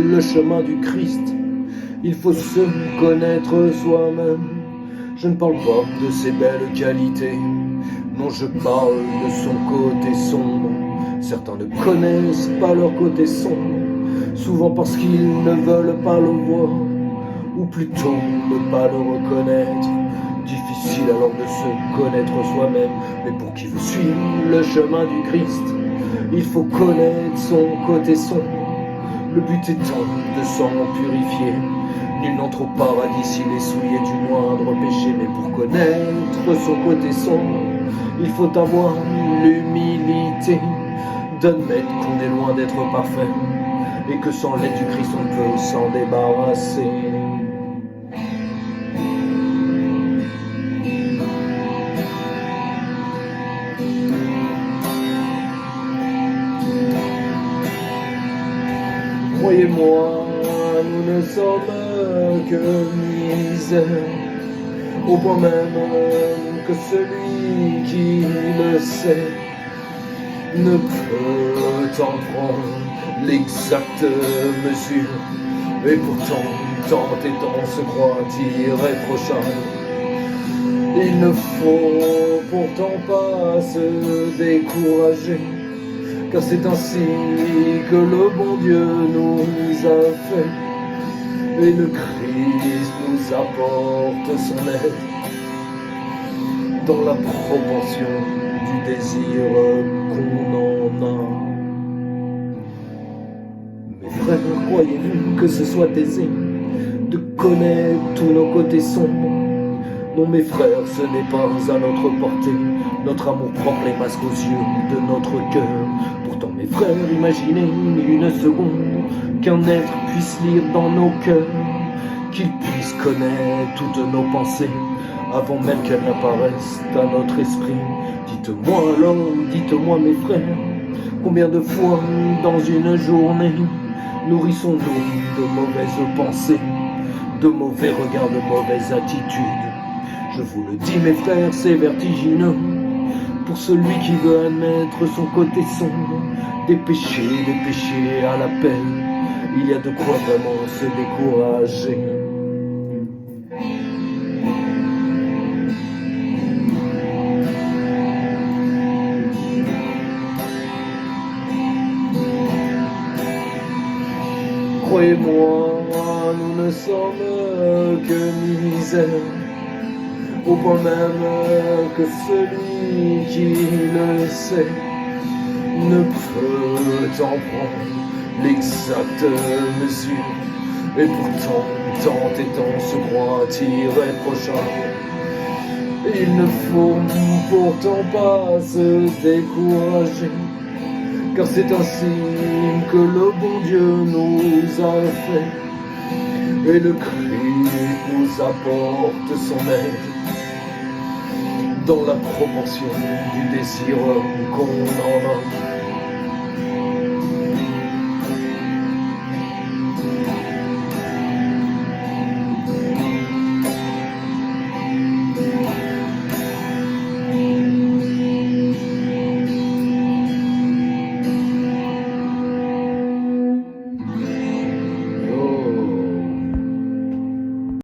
le chemin du Christ, il faut se connaître soi-même. Je ne parle pas de ses belles qualités, non, je parle de son côté sombre. Certains ne connaissent pas leur côté sombre, souvent parce qu'ils ne veulent pas le voir, ou plutôt ne pas le reconnaître. Difficile alors de se connaître soi-même, mais pour qui veut suivre le chemin du Christ, il faut connaître son côté sombre. Le but étant de s'en purifier. Nul n'entre au paradis s'il est souillé du moindre péché, mais pour connaître son côté sombre, il faut avoir l'humilité d'admettre qu'on est loin d'être parfait et que sans l'aide du Christ on peut s'en débarrasser. Croyez-moi, nous ne sommes que misère, au point même que celui qui le sait ne peut en prendre l'exacte mesure. Et pourtant, tant étant se croit irréprochable. Il ne faut pourtant pas se décourager, car c'est ainsi que le bon Dieu nous a fait. Et le Christ nous apporte son aide dans la proportion du désir qu'on en a. Mes frères, croyez-vous que ce soit aisé de connaître tous nos côtés sombres? Non, mes frères, ce n'est pas à notre portée. Notre amour propre est masque aux yeux de notre cœur. Pourtant, mes frères, imaginez une seconde qu'un être puisse lire dans nos cœurs, qu'il puisse connaître toutes nos pensées avant même qu'elles n'apparaissent à notre esprit. Dites-moi alors, dites-moi mes frères, combien de fois dans une journée nourrissons-nous de mauvaises pensées, de mauvais regards, de mauvaises attitudes? Je vous le dis mes frères, c'est vertigineux pour celui qui veut admettre son côté sombre. Des péchés à l'appel, il y a de quoi vraiment se décourager. Croyez-moi, nous ne sommes que misère, au point même que celui qui le sait ne peut en prendre l'exacte mesure. Et pourtant, tant étant se croit irréprochable. Il ne faut pourtant pas se décourager, car c'est ainsi que le bon Dieu nous a fait. Et le Christ nous apporte son aide dans la proportion du désir qu'on en a.